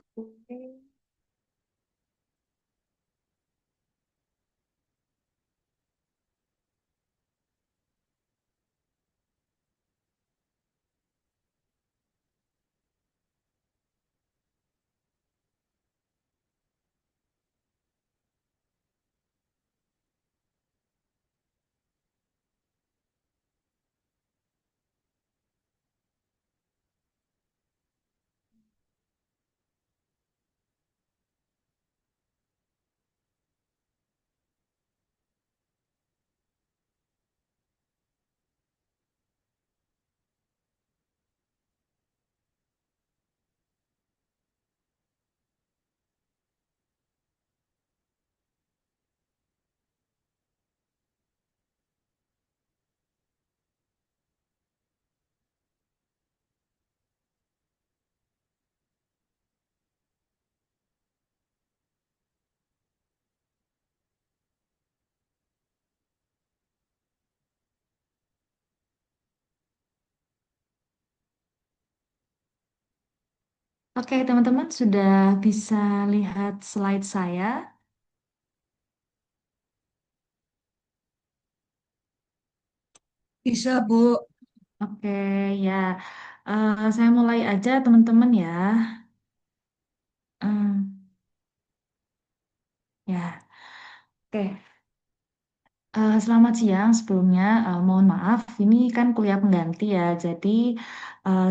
Oke, Oke, teman-teman sudah bisa lihat slide saya. Bisa, Bu. Oke, ya. Saya mulai aja, teman-teman ya. Hmm, ya, oke. Selamat siang sebelumnya. Mohon maaf, ini kan kuliah pengganti ya. Jadi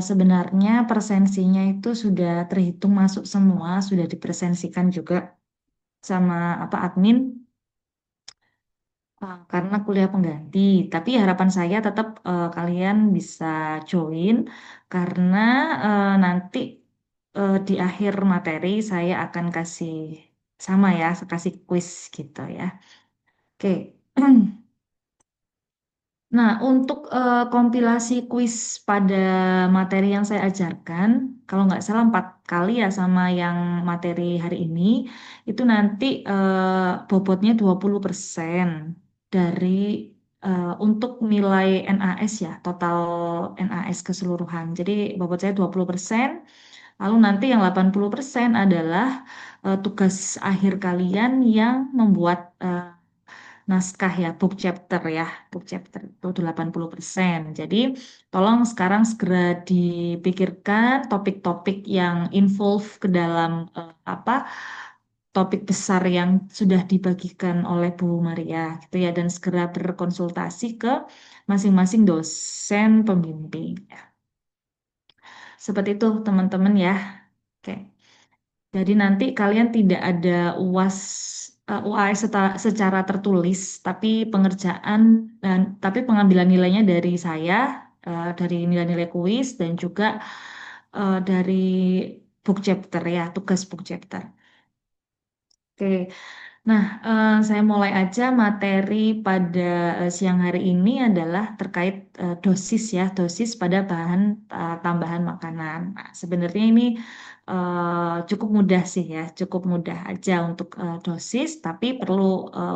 sebenarnya presensinya itu sudah terhitung masuk semua, sudah dipresensikan juga sama apa admin. Karena kuliah pengganti, tapi harapan saya tetap kalian bisa join karena nanti di akhir materi saya akan kasih sama ya, kasih quiz gitu ya. Oke. Nah, untuk kompilasi kuis pada materi yang saya ajarkan, kalau nggak salah 4 kali ya sama yang materi hari ini, itu nanti bobotnya 20% dari untuk nilai NAS ya, total NAS keseluruhan. Jadi bobot saya 20%, lalu nanti yang 80% adalah tugas akhir kalian yang membuat naskah ya, book chapter itu 80%. Jadi tolong sekarang segera dipikirkan topik-topik yang involve ke dalam topik besar yang sudah dibagikan oleh Bu Maria gitu ya, dan segera berkonsultasi ke masing-masing dosen pembimbing. Ya. Seperti itu teman-teman ya. Oke. Jadi nanti kalian tidak ada UAS UAS secara tertulis, tapi pengerjaan dan tapi pengambilan nilainya dari saya, dari nilai-nilai kuis dan juga dari book chapter ya, tugas book chapter. Oke, nah saya mulai aja materi pada siang hari ini adalah terkait dosis ya, dosis pada bahan tambahan makanan. Nah, sebenarnya ini cukup mudah sih ya, cukup mudah aja untuk dosis, tapi perlu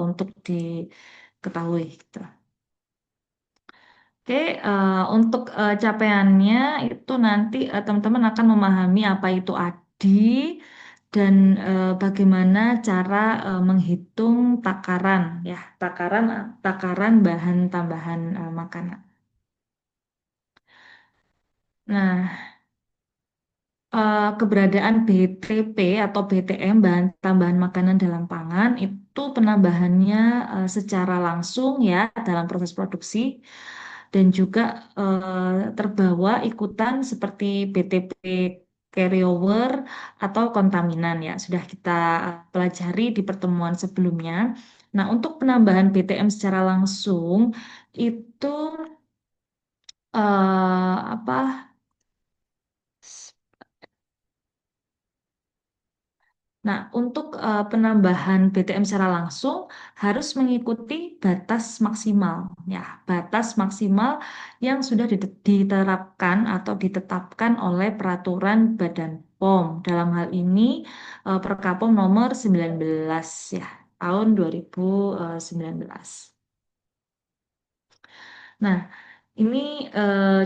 untuk diketahui gitu. Oke, untuk capaiannya itu nanti teman-teman akan memahami apa itu ADI dan bagaimana cara menghitung takaran ya, takaran bahan tambahan makanan. Nah, keberadaan BTP atau BTM bahan tambahan makanan dalam pangan itu penambahannya secara langsung ya dalam proses produksi dan juga terbawa ikutan seperti BTP carryover atau kontaminan ya sudah kita pelajari di pertemuan sebelumnya. Nah, untuk penambahan BTM secara langsung itu apa? Nah, untuk penambahan BTM secara langsung harus mengikuti batas maksimal, ya, batas maksimal yang sudah diterapkan atau ditetapkan oleh peraturan Badan POM. Dalam hal ini Perkapom nomor 19 ya, tahun 2019. Nah, Ini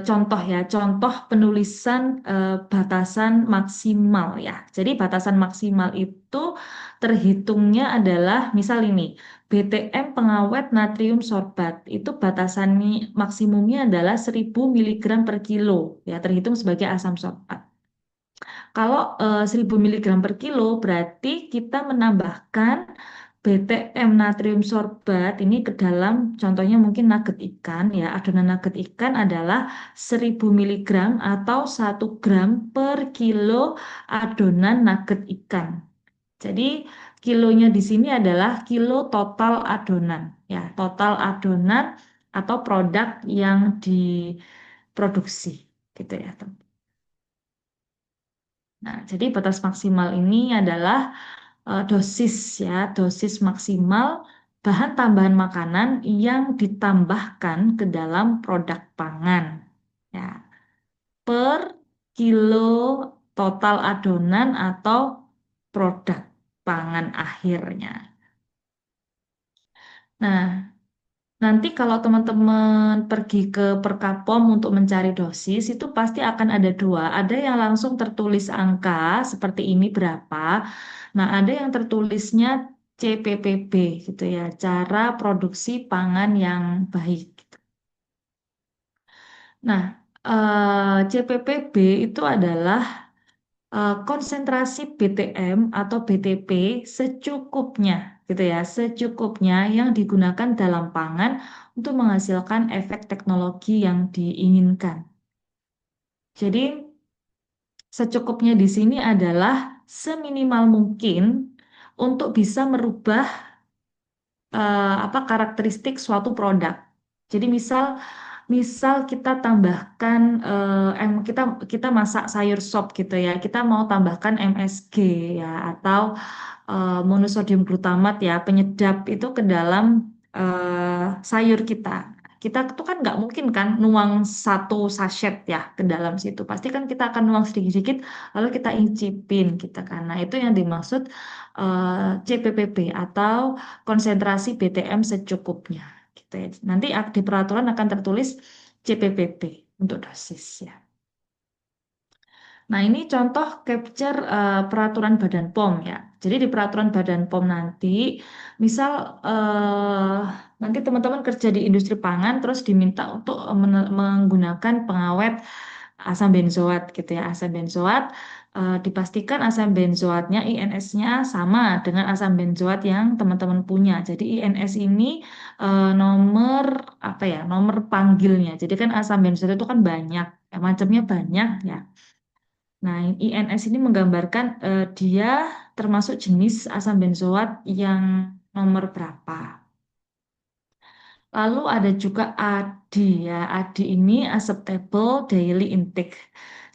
contoh ya, contoh penulisan batasan maksimal ya. Jadi batasan maksimal itu terhitungnya adalah misal ini BTM pengawet natrium sorbat itu batasannya maksimumnya adalah 1000 miligram per kilo ya, terhitung sebagai asam sorbat. Kalau 1000 miligram per kilo berarti kita menambahkan BTM natrium sorbat ini ke dalam contohnya mungkin nugget ikan ya. Adonan nugget ikan adalah 1000 miligram atau 1 gram per kilo adonan nugget ikan. Jadi kilonya di sini adalah kilo total adonan ya, total adonan atau produk yang diproduksi gitu ya. Nah, jadi batas maksimal ini adalah dosis ya, dosis maksimal bahan tambahan makanan yang ditambahkan ke dalam produk pangan. Ya, per kilo total adonan atau produk pangan akhirnya. Nah, nanti kalau teman-teman pergi ke Perkapom untuk mencari dosis, itu pasti akan ada dua. Ada yang langsung tertulis angka seperti ini berapa. Nah, ada yang tertulisnya CPPB gitu ya, cara produksi pangan yang baik. Nah, CPPB itu adalah konsentrasi BTM atau BTP secukupnya gitu ya, secukupnya yang digunakan dalam pangan untuk menghasilkan efek teknologi yang diinginkan. Jadi secukupnya di sini adalah seminimal mungkin untuk bisa merubah apa karakteristik suatu produk. Jadi misal misal kita tambahkan kita kita masak sayur sop gitu ya. Kita mau tambahkan MSG ya atau monosodium glutamat ya penyedap itu ke dalam sayur kita. Kita tuh kan nggak mungkin kan nuang satu sachet ya ke dalam situ. Pasti kan kita akan nuang sedikit-sedikit lalu kita incipin kita kan. Nah, itu yang dimaksud CPPB atau konsentrasi BTM secukupnya gitu ya. Nanti di peraturan akan tertulis CPPB untuk dosis ya. Nah, ini contoh capture peraturan Badan POM ya. Jadi di peraturan Badan POM nanti, misal nanti teman-teman kerja di industri pangan terus diminta untuk menggunakan pengawet asam benzoat gitu ya. Asam benzoat dipastikan asam benzoatnya INS-nya sama dengan asam benzoat yang teman-teman punya. Jadi INS ini nomor apa ya? Nomor panggilnya. Jadi kan asam benzoat itu kan banyak, macamnya banyak ya. Nah, INS ini menggambarkan dia termasuk jenis asam benzoat yang nomor berapa. Lalu ada juga ADI ya. ADI ini acceptable daily intake.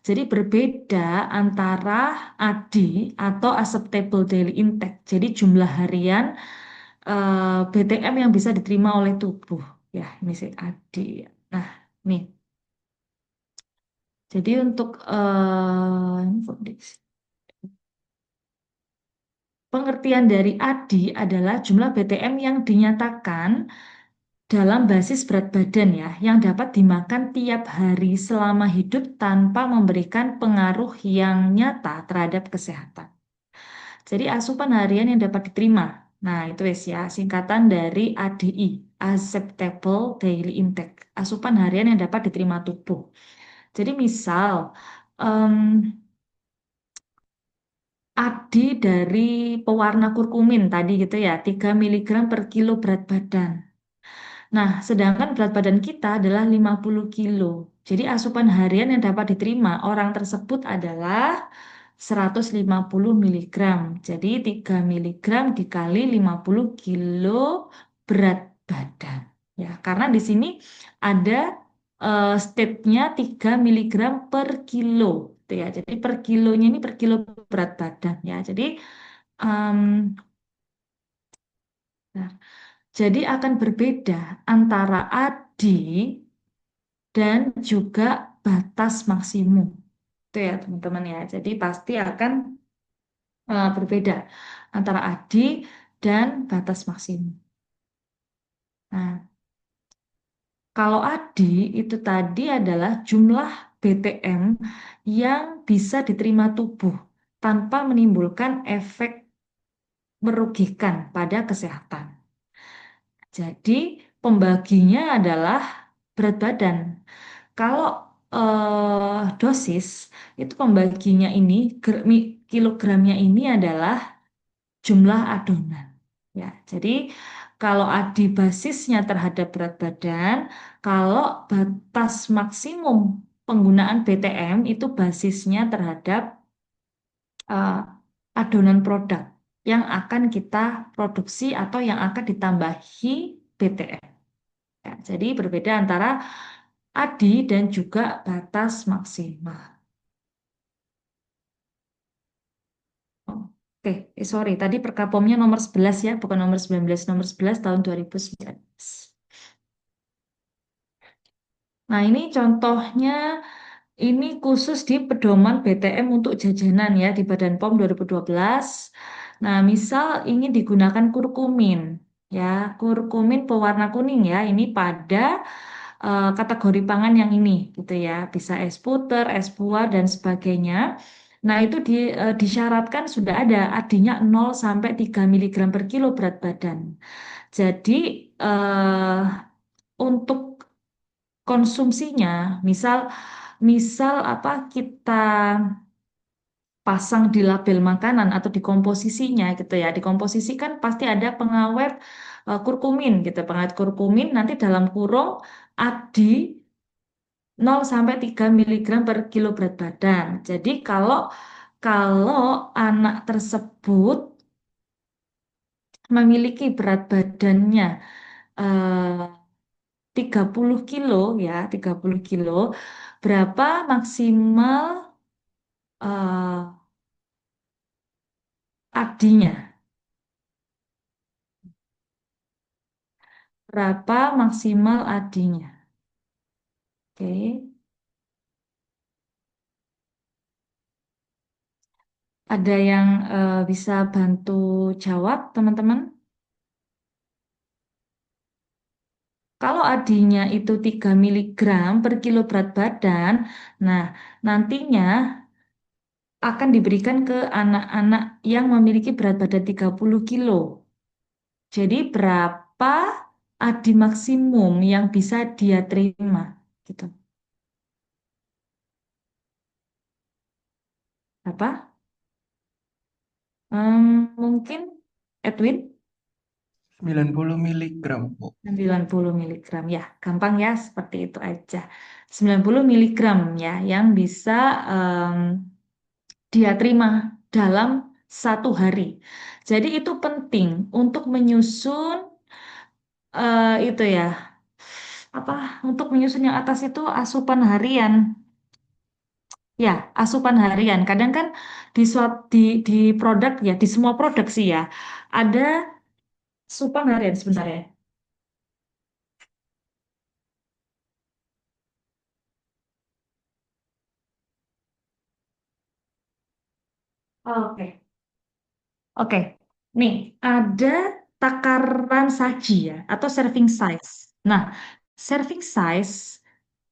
Jadi berbeda antara ADI atau acceptable daily intake. Jadi jumlah harian BTM yang bisa diterima oleh tubuh. Ya, ini sih ADI. Nah, nih. Jadi untuk pengertian dari ADI adalah jumlah BTM yang dinyatakan dalam basis berat badan ya, yang dapat dimakan tiap hari selama hidup tanpa memberikan pengaruh yang nyata terhadap kesehatan. Jadi asupan harian yang dapat diterima. Nah, itu wes ya, singkatan dari ADI, Acceptable Daily Intake, asupan harian yang dapat diterima tubuh. Jadi misal, em, ADI dari pewarna kurkumin tadi gitu ya, 3 miligram per kilo berat badan. Nah, sedangkan berat badan kita adalah 50 kilo. Jadi asupan harian yang dapat diterima orang tersebut adalah 150 miligram. Jadi 3 miligram dikali 50 kilo berat badan. Ya, karena di sini ada step-nya 3 miligram per kilo. Gitu ya. Jadi per kilonya ini per kilo berat badan ya. Jadi em, nah, jadi akan berbeda antara ADI dan juga batas maksimum. Itu ya teman-teman ya. Jadi pasti akan berbeda antara ADI dan batas maksimum. Nah, Kalau ADI itu tadi adalah jumlah BTM yang bisa diterima tubuh tanpa menimbulkan efek merugikan pada kesehatan. Jadi pembaginya adalah berat badan. Kalau dosis itu pembaginya ini kilogramnya ini adalah jumlah adonan. Ya, jadi kalau adi basisnya terhadap berat badan, kalau batas maksimum penggunaan BTM itu basisnya terhadap eh, adonan produk yang akan kita produksi atau yang akan ditambahi BTM. Ya, jadi berbeda antara adi dan juga batas maksimal. Oke, sorry, tadi Perkapomnya nomor 11 ya, bukan nomor 19, nomor 11 tahun 2019. Nah, ini contohnya, ini khusus di pedoman BTM untuk jajanan ya, di Badan POM 2012. Nah, misal ingin digunakan kurkumin, ya, kurkumin pewarna kuning ya, ini pada kategori pangan yang ini, gitu ya, bisa es puter, es buah, dan sebagainya. Nah, itu disyaratkan sudah ada adinya 0 sampai 3 miligram per kilo berat badan. Jadi, eh, untuk konsumsinya, misal misal apa kita pasang di label makanan atau di komposisinya gitu ya. Di komposisi kan pasti ada pengawet kurkumin gitu. Pengawet kurkumin nanti dalam kurung ADI 0 sampai 3 miligram per kilo berat badan. Jadi kalau kalau anak tersebut memiliki berat badannya eh, 30 kilo ya, 30 kilo, berapa maksimal ADI-nya? Berapa maksimal ADI-nya? Oke. Ada yang bisa bantu jawab, teman-teman? Kalau ADI-nya itu 3 miligram per kilo berat badan, nah nantinya akan diberikan ke anak-anak yang memiliki berat badan 30 kilo. Jadi berapa ADI maksimum yang bisa dia terima? Gitu. Apa? Mungkin Edwin? 90 miligram, Bu. 90 miligram ya, gampang ya seperti itu aja. 90 miligram ya yang bisa em, dia terima dalam satu hari. Jadi itu penting untuk menyusun itu ya. Apa untuk menyusun yang atas itu asupan harian. Ya, asupan harian. Kadang kan di produk ya, di semua produk sih ya, ada asupan harian sebenarnya. Oke. Oke, nih ada takaran saji ya atau serving size. Nah, serving size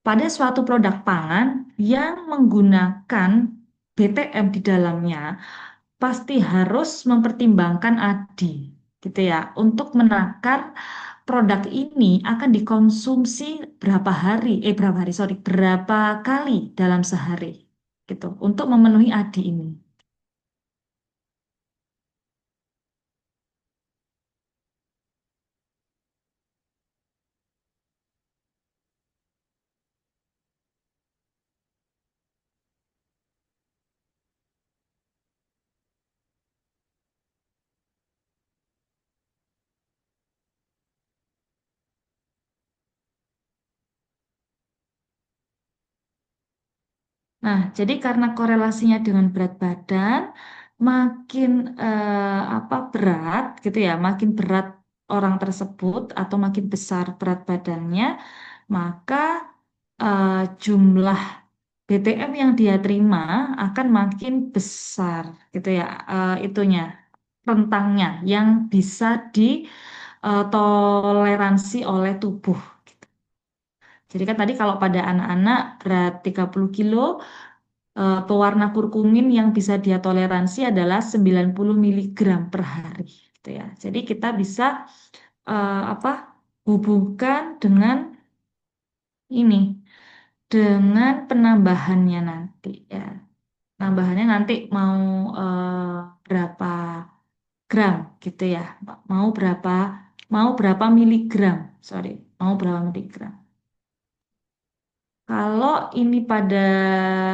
pada suatu produk pangan yang menggunakan BTM di dalamnya pasti harus mempertimbangkan ADI, gitu ya, untuk menakar produk ini akan dikonsumsi berapa hari, sorry, berapa kali dalam sehari, gitu, untuk memenuhi ADI ini. Nah, jadi karena korelasinya dengan berat badan, makin apa berat gitu ya, makin berat orang tersebut atau makin besar berat badannya, maka eh, jumlah BTM yang dia terima akan makin besar gitu ya, itunya rentangnya yang bisa ditoleransi oleh tubuh. Jadi kan tadi kalau pada anak-anak berat 30 kilo, pewarna kurkumin yang bisa dia toleransi adalah 90 miligram per hari gitu ya. Jadi kita bisa apa hubungkan dengan ini dengan penambahannya nanti ya. Penambahannya nanti mau berapa gram gitu ya. Mau berapa mau berapa miligram, sorry, mau berapa miligram. Kalau ini pada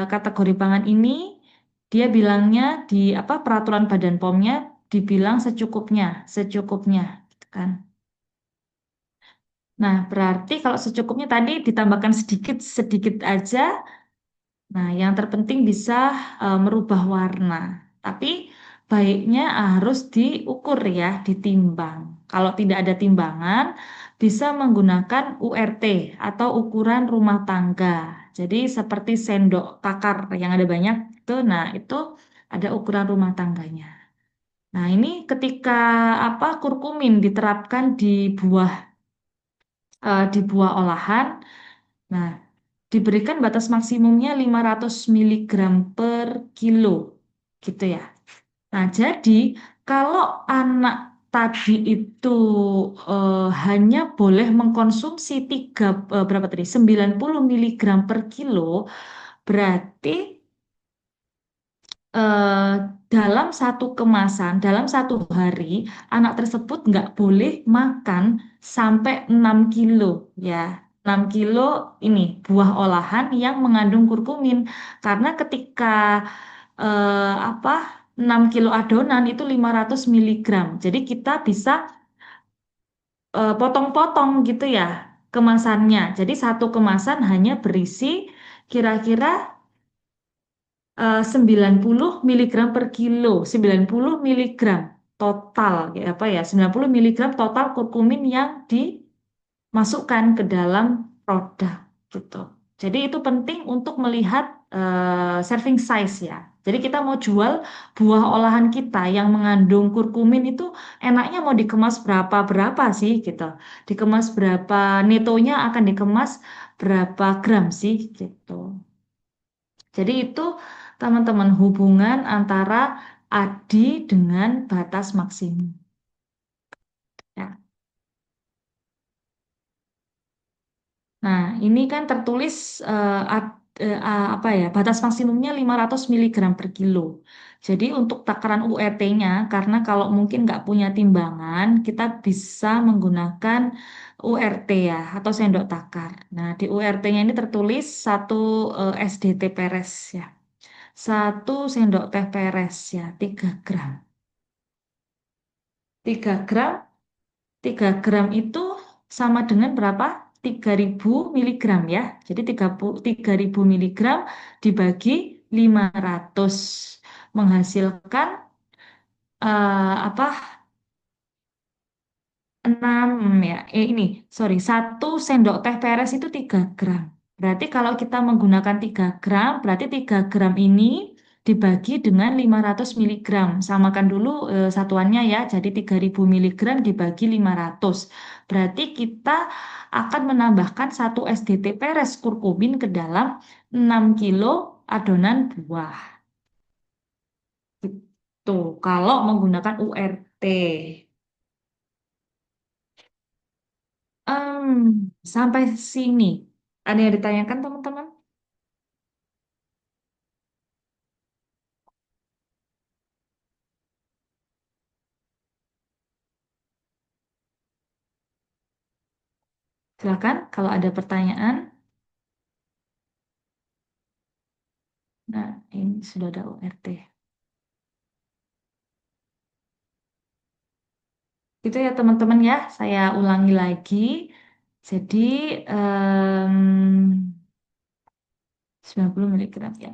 kategori pangan ini, dia bilangnya di apa peraturan Badan POM-nya dibilang secukupnya, secukupnya, gitu kan. Nah, berarti kalau secukupnya tadi ditambahkan sedikit sedikit aja. Nah, yang terpenting bisa merubah warna. Tapi baiknya harus diukur ya, ditimbang. Kalau tidak ada timbangan, bisa menggunakan URT atau ukuran rumah tangga. Jadi seperti sendok takar yang ada banyak itu, nah itu ada ukuran rumah tangganya. Nah, ini ketika apa kurkumin diterapkan di buah olahan. Nah, diberikan batas maksimumnya 500 miligram per kilo, gitu ya. Nah, jadi kalau anak tadi itu hanya boleh mengkonsumsi berapa tadi? 90 miligram per kilo, berarti eh, dalam satu kemasan, dalam satu hari, anak tersebut nggak boleh makan sampai 6 kilo ya. 6 kilo ini buah olahan yang mengandung kurkumin. Karena ketika apa 6 kilo adonan itu 500 miligram. Jadi kita bisa potong-potong gitu ya kemasannya. Jadi satu kemasan hanya berisi kira-kira 90 miligram per kilo, 90 miligram total, ya apa ya, 90 miligram total kurkumin yang dimasukkan ke dalam produk gitu. Jadi itu penting untuk melihat serving size ya. Jadi kita mau jual buah olahan kita yang mengandung kurkumin itu enaknya mau dikemas berapa sih gitu. Dikemas berapa, netonya akan dikemas berapa gram sih gitu. Jadi itu teman-teman hubungan antara ADI dengan batas maksimum. Ya. Nah, ini kan tertulis apa ya, batas maksimumnya 500 miligram per kilo. Jadi untuk takaran URT-nya, karena kalau mungkin nggak punya timbangan, kita bisa menggunakan URT ya, atau sendok takar. Nah, di URT-nya ini tertulis 1 SDT peres ya. 1 sendok teh peres ya, 3 gram. 3 gram 3 gram itu sama dengan berapa? 3.000 miligram ya. Jadi 3.000 miligram dibagi 500 menghasilkan apa? 6 ya. Ini, sorry, 1 sendok teh peres itu 3 gram. Berarti kalau kita menggunakan 3 gram, berarti 3 gram ini dibagi dengan 500 miligram. Samakan dulu satuannya ya. Jadi 3.000 miligram dibagi 500. Berarti kita akan menambahkan 1 SDT peres kurkumin ke dalam 6 kilo adonan buah. Gitu. Kalau menggunakan URT. Sampai sini. Ada yang ditanyakan teman-teman? Silakan kalau ada pertanyaan. Nah, ini sudah ada URT. Gitu ya teman-teman ya, saya ulangi lagi. Jadi 90 miligram ya.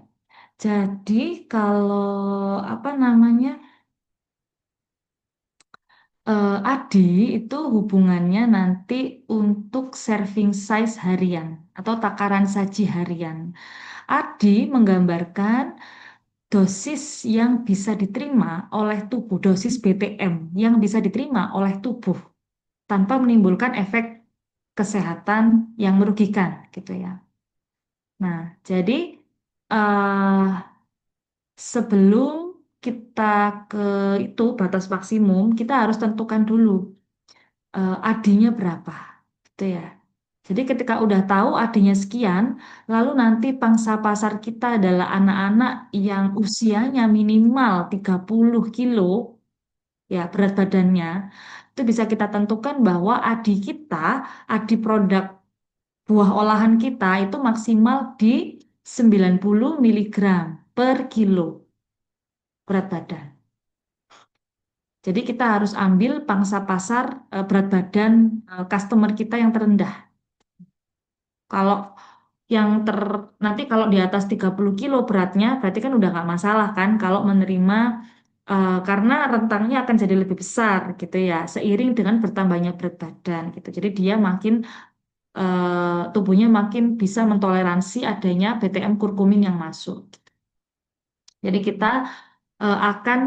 Jadi kalau apa namanya ADI itu hubungannya nanti untuk serving size harian atau takaran saji harian. ADI menggambarkan dosis yang bisa diterima oleh tubuh, dosis BTM yang bisa diterima oleh tubuh tanpa menimbulkan efek kesehatan yang merugikan gitu ya. Nah, jadi eh sebelum kita ke itu batas maksimum, kita harus tentukan dulu AD-nya berapa gitu ya. Jadi ketika udah tahu AD-nya sekian, lalu nanti pangsa pasar kita adalah anak-anak yang usianya minimal 30 kilo, ya berat badannya, itu bisa kita tentukan bahwa AD kita, AD produk buah olahan kita itu maksimal di 90 miligram per kilo berat badan. Jadi kita harus ambil pangsa pasar berat badan customer kita yang terendah. Kalau yang ter nanti kalau di atas 30 kilo beratnya berarti kan udah nggak masalah kan kalau menerima karena rentangnya akan jadi lebih besar gitu ya seiring dengan bertambahnya berat badan gitu. Jadi dia makin tubuhnya makin bisa mentoleransi adanya BTM kurkumin yang masuk. Jadi kita akan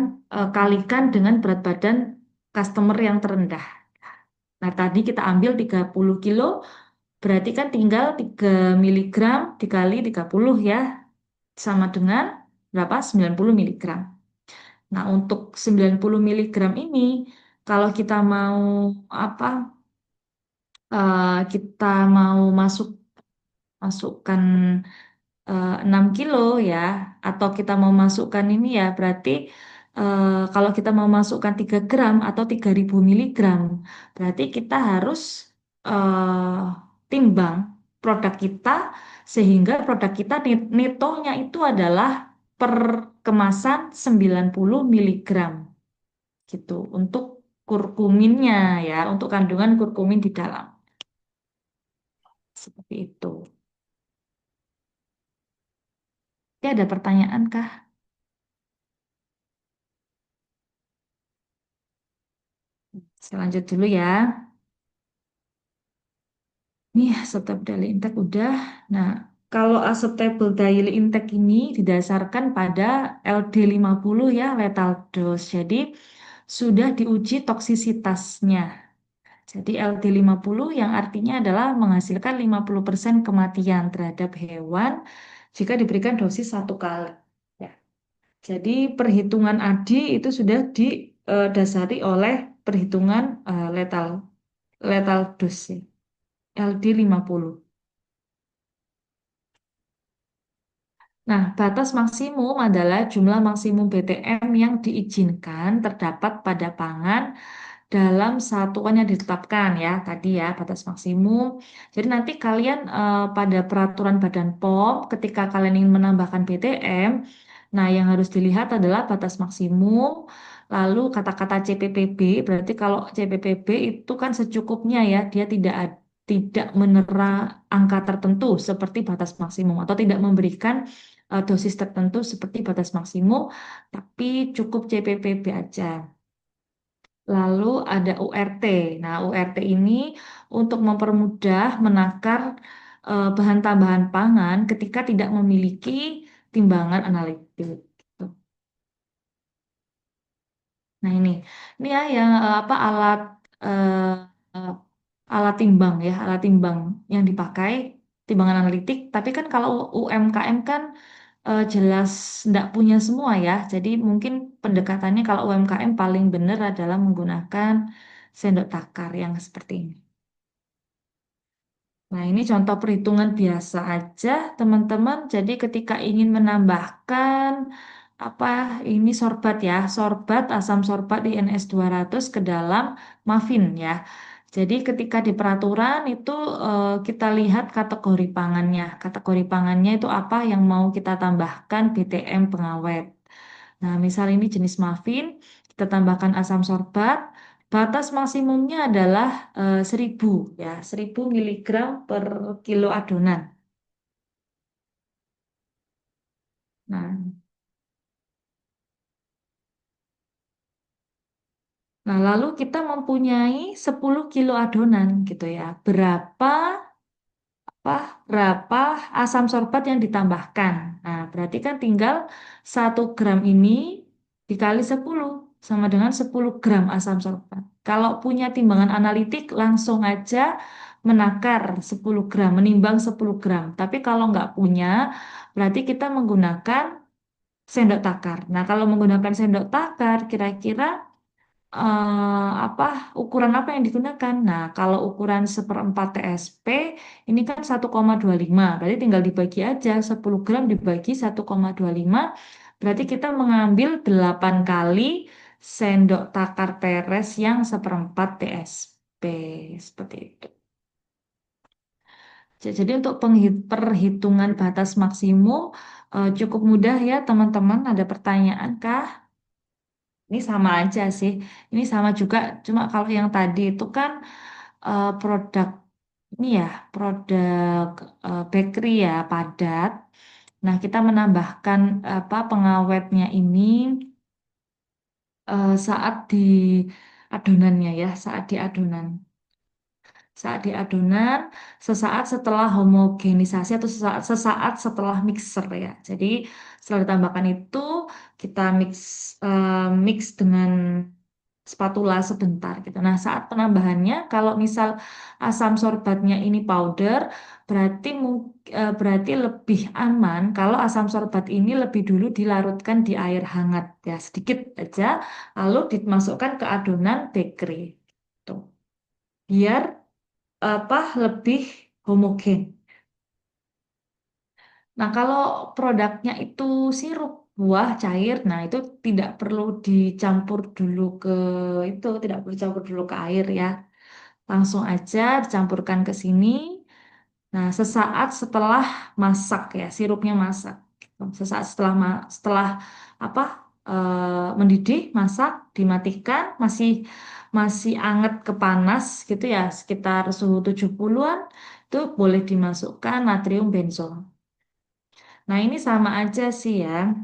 kalikan dengan berat badan customer yang terendah. Nah, tadi kita ambil 30 kilo, berarti kan tinggal 3 miligram dikali 30 ya, sama dengan berapa? 90 miligram. Nah, untuk 90 miligram ini, kalau kita mau apa? Kita mau masukkan 6 kilo ya, atau kita mau masukkan ini ya, berarti kalau kita mau masukkan 3 gram atau 3000 miligram, berarti kita harus timbang produk kita, sehingga produk kita netonya itu adalah per kemasan 90 miligram gitu, untuk kurkuminnya ya, untuk kandungan kurkumin di dalam. Seperti itu. Oke, ada pertanyaan kah? Saya lanjut dulu ya. Nih, acceptable daily intake udah. Nah, kalau acceptable daily intake ini didasarkan pada LD50 ya, lethal dose. Jadi, sudah diuji toksisitasnya. Jadi, LD50 yang artinya adalah menghasilkan 50% kematian terhadap hewan jika diberikan dosis satu kali. Ya. Jadi, perhitungan ADI itu sudah didasari oleh perhitungan lethal, lethal dose. Ya. LD50. Nah, batas maksimum adalah jumlah maksimum BTM yang diizinkan terdapat pada pangan dalam satuan yang ditetapkan ya, tadi ya batas maksimum. Jadi nanti kalian pada peraturan Badan POM ketika kalian ingin menambahkan BTM, nah yang harus dilihat adalah batas maksimum, lalu kata-kata CPPB, berarti kalau CPPB itu kan secukupnya ya, dia tidak menera angka tertentu seperti batas maksimum atau tidak memberikan dosis tertentu seperti batas maksimum, tapi cukup CPPB aja. Lalu ada URT. Nah, URT ini untuk mempermudah menakar bahan tambahan pangan ketika tidak memiliki timbangan analitik. Gitu. Nah, ini ya yang apa eh, eh, alat timbang ya, alat timbang yang dipakai timbangan analitik. Tapi kan kalau UMKM kan jelas tidak punya semua ya. Jadi mungkin pendekatannya kalau UMKM paling benar adalah menggunakan sendok takar yang seperti ini. Nah, ini contoh perhitungan biasa aja, teman-teman. Jadi ketika ingin menambahkan apa ini sorbat ya, sorbat asam sorbat di NS200 ke dalam muffin ya. Jadi ketika di peraturan itu kita lihat kategori pangannya. Kategori pangannya itu apa yang mau kita tambahkan BTM pengawet. Nah, misal ini jenis muffin, kita tambahkan asam sorbat. Batas maksimumnya adalah 1000 ya, 1000 miligram per kilo adonan. Nah, lalu kita mempunyai 10 kilo adonan gitu ya. Apa, berapa asam sorbat yang ditambahkan? Nah, berarti kan tinggal 1 gram ini dikali 10 sama dengan 10 gram asam sorbat. Kalau punya timbangan analitik langsung aja menakar 10 gram, menimbang 10 gram. Tapi kalau nggak punya, berarti kita menggunakan sendok takar. Nah, kalau menggunakan sendok takar, kira-kira apa ukuran apa yang digunakan? Nah, kalau ukuran seperempat TSP ini kan 1,25, berarti tinggal dibagi aja 10 gram dibagi 1,25, berarti kita mengambil 8 kali sendok takar peres yang seperempat TSP seperti itu. Jadi untuk perhitungan batas maksimum cukup mudah ya teman-teman. Ada pertanyaan kah? Ini sama aja sih. Ini sama juga, cuma kalau yang tadi itu kan produk ini ya, produk bakery ya, padat. Nah, kita menambahkan apa pengawetnya ini saat di adonannya ya, saat di adonan. Saat di adonan, sesaat setelah homogenisasi atau sesaat setelah mixer ya. Jadi setelah ditambahkan itu kita mix dengan spatula sebentar gitu. Nah, saat penambahannya, kalau misal asam sorbatnya ini powder, berarti lebih aman kalau asam sorbat ini lebih dulu dilarutkan di air hangat ya, sedikit aja, lalu dimasukkan ke adonan bakery. Tuh. Biar apa lebih homogen. Nah, kalau produknya itu sirup buah cair, nah itu tidak perlu dicampur dulu ke itu, tidak perlu dicampur dulu ke air ya. Langsung aja dicampurkan ke sini. Nah, sesaat setelah masak ya, sirupnya masak. Sesaat setelah apa mendidih, masak, dimatikan, masih masih anget ke panas gitu ya, sekitar suhu 70-an, itu boleh dimasukkan natrium benzol. Nah, ini sama aja sih ya.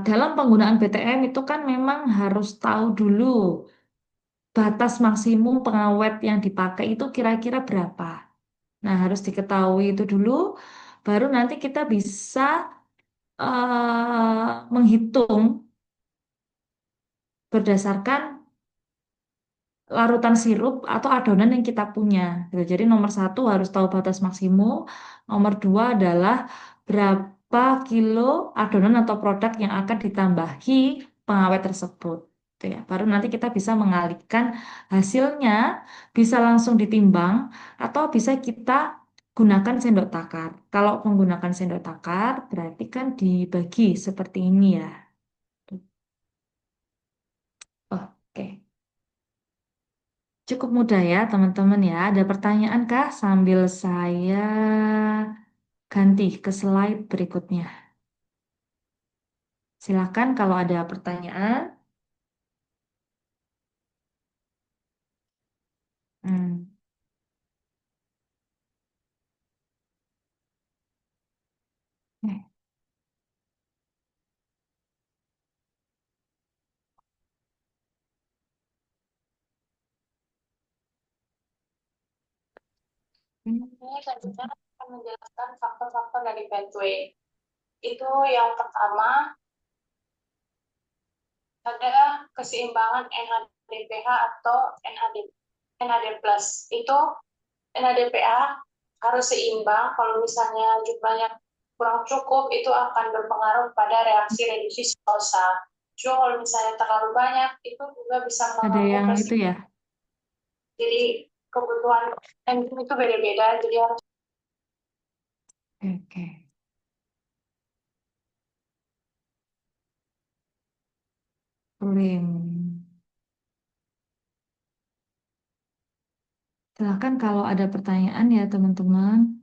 Dalam penggunaan BTM itu kan memang harus tahu dulu batas maksimum pengawet yang dipakai itu kira-kira berapa. Nah, harus diketahui itu dulu, baru nanti kita bisa menghitung berdasarkan larutan sirup atau adonan yang kita punya. Gitu. Jadi nomor satu harus tahu batas maksimum, nomor dua adalah berapa kilo adonan atau produk yang akan ditambahi pengawet tersebut. Gitu ya. Baru nanti kita bisa mengalihkan hasilnya, bisa langsung ditimbang atau bisa kita gunakan sendok takar. Kalau menggunakan sendok takar berarti kan dibagi seperti ini ya. Oke. Cukup mudah ya, teman-teman ya. Ada pertanyaan kah? Sambil saya ganti ke slide berikutnya. Silakan kalau ada pertanyaan. Hmm. Eh, Ini selanjutnya akan menjelaskan faktor-faktor dari pathway. Itu yang pertama ada keseimbangan NADPH atau NAD plus. Itu NADPH harus seimbang. Kalau misalnya jumlahnya kurang cukup, itu akan berpengaruh pada reaksi reduksi silosa. Cuma kalau misalnya terlalu banyak, itu juga bisa Ada mengganggu yang itu keseimbangan. ya. Jadi kebutuhan enzim itu beda-beda, jadi harus Oke. Prim. Silakan kalau ada pertanyaan ya, teman-teman.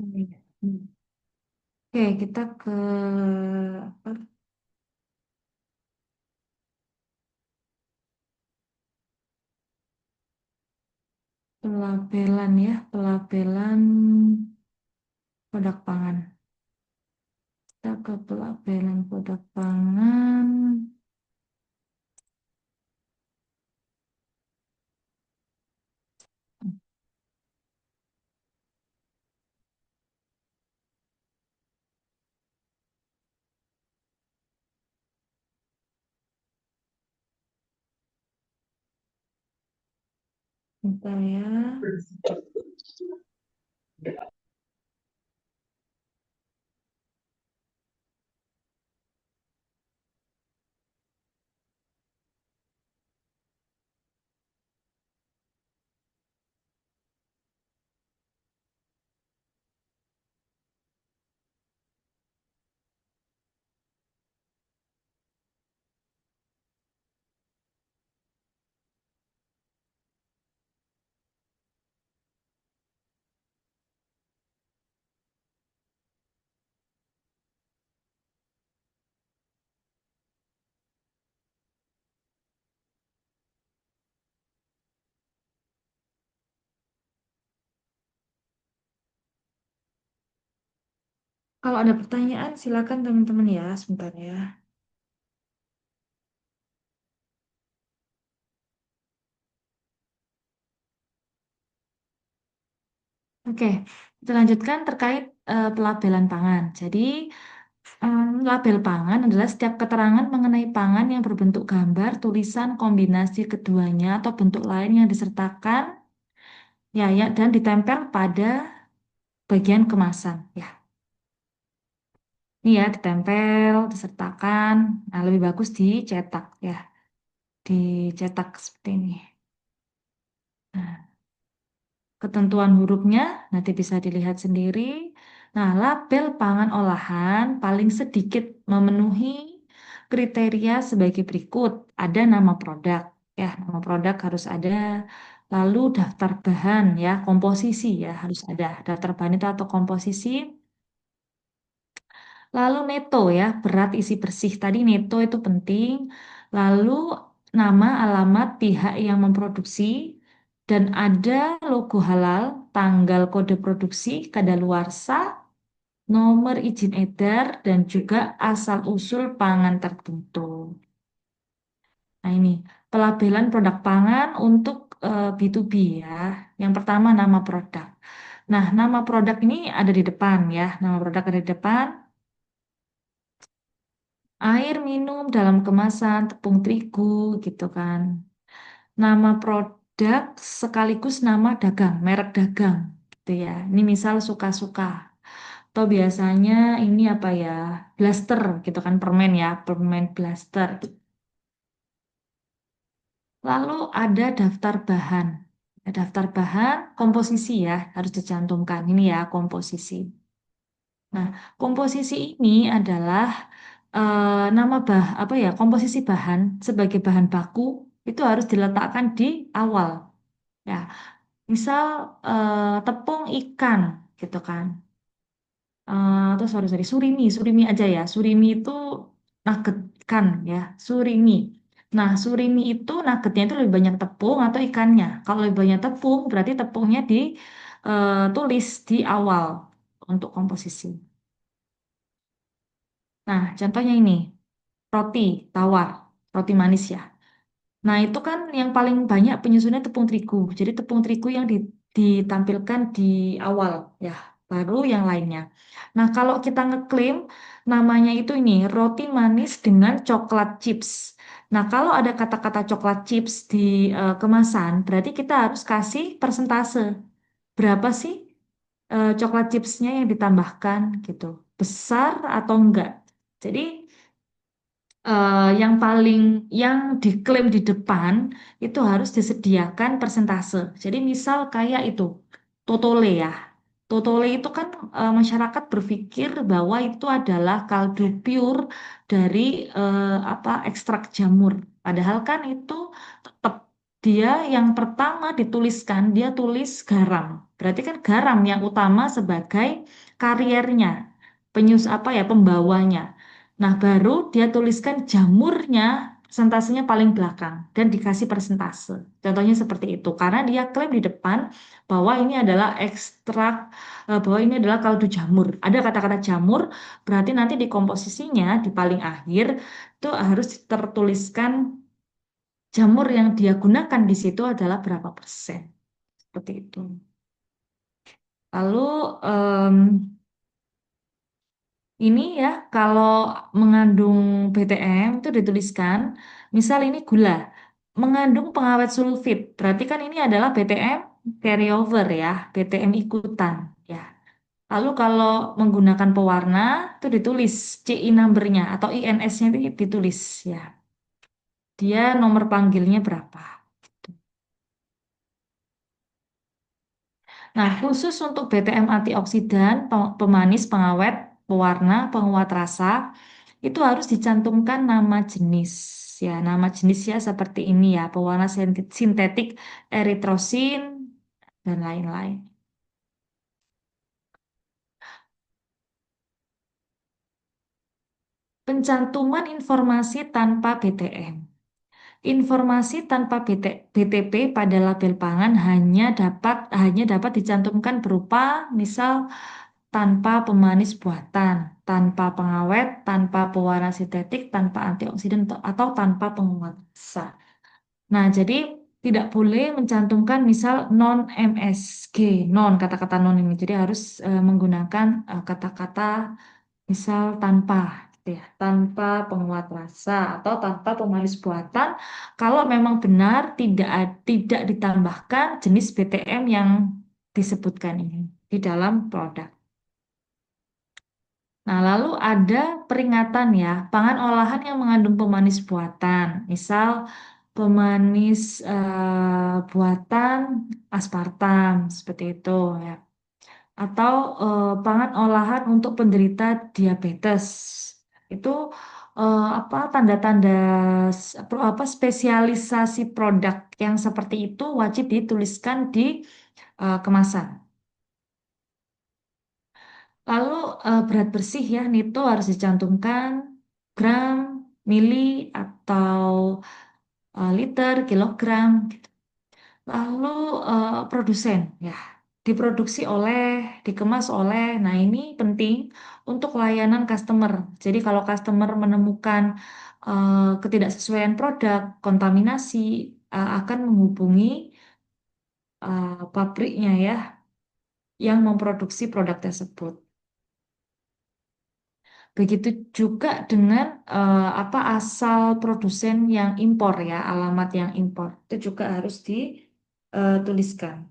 Hmm. Oke, kita ke apa? Pelabelan ya, pelabelan produk pangan. Kita ke pelabelan produk pangan. Bentar ya. Kalau ada pertanyaan, silakan teman-teman ya, sebentar ya. Oke, kita lanjutkan terkait pelabelan pangan. Jadi, label pangan adalah setiap keterangan mengenai pangan yang berbentuk gambar, tulisan, kombinasi keduanya, atau bentuk lain yang disertakan, ya, dan ditempel pada bagian kemasan. Ya, ini ya, ditempel, disertakan. Nah, lebih bagus dicetak ya, dicetak seperti ini. Nah, ketentuan hurufnya nanti bisa dilihat sendiri. Nah, label pangan olahan paling sedikit memenuhi kriteria sebagai berikut. Ada nama produk, ya, nama produk harus ada. Lalu daftar bahan, ya, komposisi, ya, harus ada. Daftar bahan itu atau komposisi. Lalu neto, ya, berat isi bersih. Tadi neto itu penting. Lalu nama alamat pihak yang memproduksi dan ada logo halal, tanggal kode produksi, kadaluarsa, nomor izin edar, dan juga asal-usul pangan tertentu. Nah ini pelabelan produk pangan untuk B2B ya. Yang pertama nama produk. Nah nama produk ini ada di depan ya. Nama produk ada di depan. Air minum dalam kemasan tepung terigu gitu kan. Nama produk sekaligus nama dagang, merek dagang gitu ya. Ini misal suka-suka. Atau biasanya ini apa ya, blaster gitu kan, permen ya, permen blaster. Lalu ada daftar bahan. Daftar bahan, komposisi ya, harus dicantumkan. Ini ya, komposisi. Nah, komposisi ini adalah nama apa ya, komposisi bahan sebagai bahan baku itu harus diletakkan di awal. Ya, misal tepung ikan gitu kan. Terus sorry, surimi aja ya. Surimi itu nugget ikan ya, surimi. Nah, surimi itu nuggetnya itu lebih banyak tepung atau ikannya. Kalau lebih banyak tepung, berarti tepungnya ditulis di awal untuk komposisi. Nah, contohnya ini, roti tawar, roti manis ya. Nah, itu kan yang paling banyak penyusunnya tepung terigu. Jadi tepung terigu yang ditampilkan di awal ya, baru yang lainnya. Nah, kalau kita ngeklaim namanya itu ini roti manis dengan coklat chips. Nah, kalau ada kata-kata coklat chips di kemasan, berarti kita harus kasih persentase. Berapa sih coklat chipsnya yang ditambahkan gitu? Besar atau enggak? Jadi yang paling yang diklaim di depan itu harus disediakan persentase. Jadi misal kayak itu totole ya. Totole itu kan masyarakat berpikir bahwa itu adalah kaldu pure dari apa ekstrak jamur. Padahal kan itu tetap. dia yang pertama dituliskan, dia tulis garam. Berarti kan garam yang utama sebagai kariernya, apa ya, pembawanya. Nah, baru dia tuliskan jamurnya, persentasenya paling belakang dan dikasih persentase. Contohnya seperti itu. Karena dia klaim di depan bahwa ini adalah ekstrak, bahwa ini adalah kaldu jamur. Ada kata-kata jamur, berarti nanti di komposisinya di paling akhir itu harus tertuliskan jamur yang dia gunakan di situ adalah berapa persen. Seperti itu. Lalu em, ini ya kalau mengandung BTM itu dituliskan, misal ini gula mengandung pengawet sulfit, berarti kan ini adalah BTM carryover ya, BTM ikutan ya. Lalu kalau menggunakan pewarna itu ditulis CI number-nya atau INS-nya itu ditulis ya. Dia nomor panggilnya berapa. Nah, khusus untuk BTM antioksidan, pemanis, pengawet, pewarna, penguat rasa, itu harus dicantumkan nama jenis. Ya, nama jenis ya seperti ini ya, pewarna sintetik, eritrosin, dan lain-lain. Pencantuman informasi tanpa BTM. Informasi tanpa BTP pada label pangan hanya dapat dicantumkan berupa misal tanpa pemanis buatan, tanpa pengawet, tanpa pewarna sintetik, tanpa antioksidan atau tanpa penguat rasa. Nah, jadi tidak boleh mencantumkan misal non MSG, non kata-kata non ini. Jadi harus menggunakan kata-kata misal tanpa gitu ya, tanpa penguat rasa atau tanpa pemanis buatan kalau memang benar tidak ditambahkan jenis BTM yang disebutkan ini di dalam produk. Nah, lalu ada peringatan ya, pangan olahan yang mengandung pemanis buatan, misal pemanis buatan aspartam seperti itu ya, atau pangan olahan untuk penderita diabetes. Itu apa tanda-tanda apa spesialisasi produk yang seperti itu wajib dituliskan di kemasan. Lalu berat bersih ya, nito harus dicantumkan gram, mili, atau liter, kilogram. Lalu produsen ya, diproduksi oleh, dikemas oleh. Nah, ini penting untuk layanan customer. Jadi kalau customer menemukan ketidaksesuaian produk, kontaminasi, akan menghubungi pabriknya ya yang memproduksi produk tersebut. Begitu juga dengan apa asal produsen yang impor ya, alamat yang impor itu juga harus dituliskan.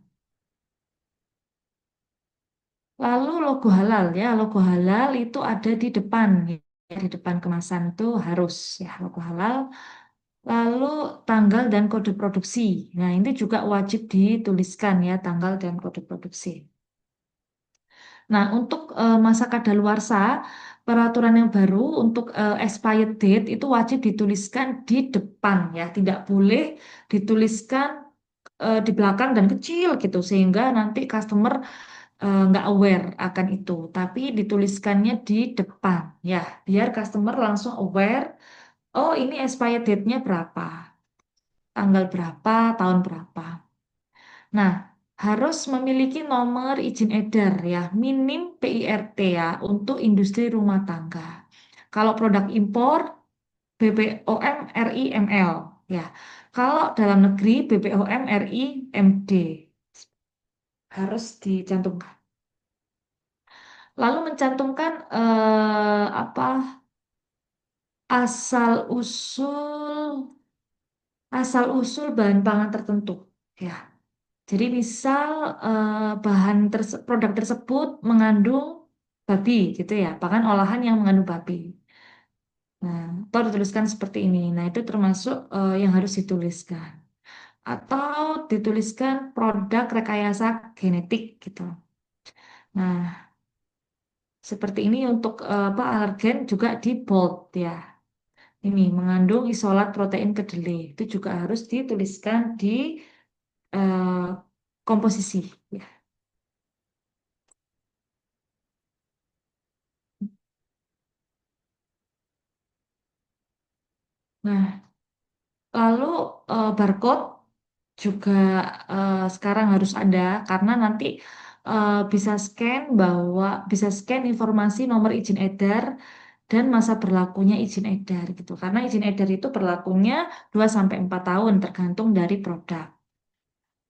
Lalu logo halal ya, logo halal itu ada di depan ya, di depan kemasan itu harus ya logo halal. Lalu tanggal dan kode produksi. Nah, ini juga wajib dituliskan ya tanggal dan kode produksi. Nah, untuk masa kadaluarsa, peraturan yang baru untuk expired date itu wajib dituliskan di depan ya, tidak boleh dituliskan di belakang dan kecil gitu sehingga nanti customer nggak aware akan itu, tapi dituliskannya di depan ya, biar customer langsung aware, oh ini expired date-nya berapa, tanggal berapa, tahun berapa. Nah, harus memiliki nomor izin edar ya, minim PIRT ya untuk industri rumah tangga. Kalau produk impor, BPOM RI ML ya. Kalau dalam negeri, BPOM RI MD harus dicantumkan. Lalu mencantumkan apa asal usul bahan pangan tertentu ya. Jadi misal produk tersebut mengandung babi gitu ya, pangan olahan yang mengandung babi. Nah, atau dituliskan seperti ini. Nah, itu termasuk yang harus dituliskan. Atau dituliskan produk rekayasa genetik gitu. Nah, seperti ini untuk apa alergen juga di bold ya. ini mengandung isolat protein kedelai. Itu juga harus dituliskan di eh, komposisi. Ya. Nah, lalu barcode juga sekarang harus ada karena nanti bisa scan informasi nomor izin edar dan masa berlakunya izin edar gitu. Karena izin edar itu berlakunya 2 sampai 4 tahun tergantung dari produk.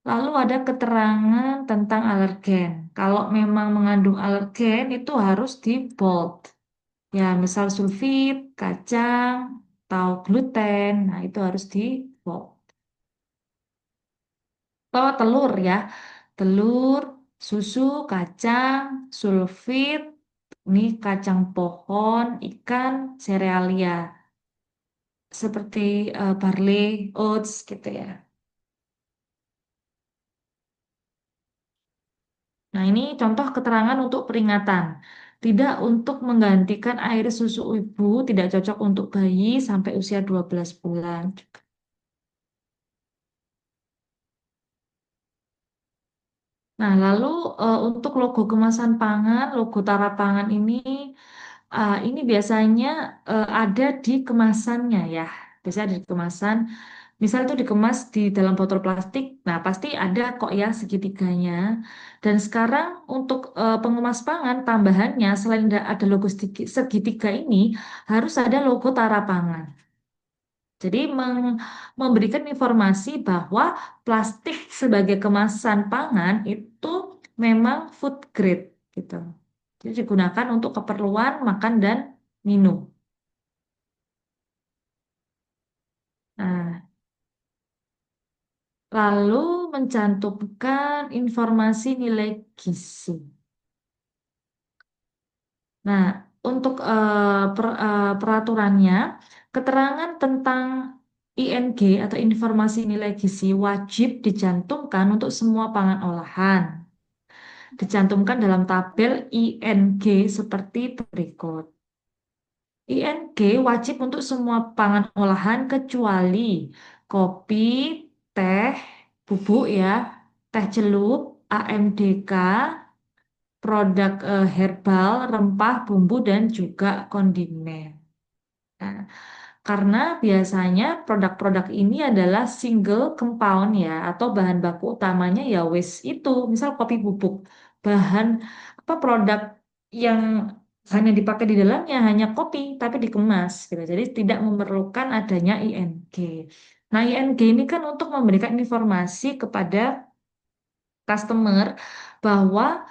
Lalu ada keterangan tentang alergen. Kalau memang mengandung alergen itu harus di bold. Ya, misal sulfit, kacang, atau gluten. Nah, itu harus di bold. Atau telur ya. Telur, susu, kacang, sulfit, ini kacang pohon, ikan, serealia. Seperti barley, oats gitu ya. Nah, ini contoh keterangan untuk peringatan. Tidak untuk menggantikan air susu ibu, tidak cocok untuk bayi sampai usia 12 bulan. Nah, lalu untuk logo kemasan pangan, logo tara pangan ini biasanya ada di kemasannya ya. Biasanya ada di kemasan. Misal itu dikemas di dalam botol plastik, nah pasti ada kok ya segitiganya. Dan sekarang untuk pengemas pangan tambahannya selain ada logo segitiga ini harus ada logo tara pangan. Jadi memberikan informasi bahwa plastik sebagai kemasan pangan itu memang food grade gitu. Jadi digunakan untuk keperluan makan dan minum. Nah, lalu mencantumkan informasi nilai gizi. Nah, untuk peraturannya, keterangan tentang ING atau informasi nilai gizi wajib dicantumkan untuk semua pangan olahan. Dicantumkan dalam tabel ING seperti berikut. ING wajib untuk semua pangan olahan kecuali kopi, teh, bubuk ya, teh celup, AMDK, produk herbal, rempah, bumbu, dan juga kondimen. Nah, karena biasanya produk-produk ini adalah single compound ya, atau bahan baku utamanya ya wis itu, misal kopi bubuk, bahan apa produk yang hanya dipakai di dalamnya hanya kopi, tapi dikemas gitu. Jadi tidak memerlukan adanya ING. Nah, ING ini kan untuk memberikan informasi kepada customer bahwa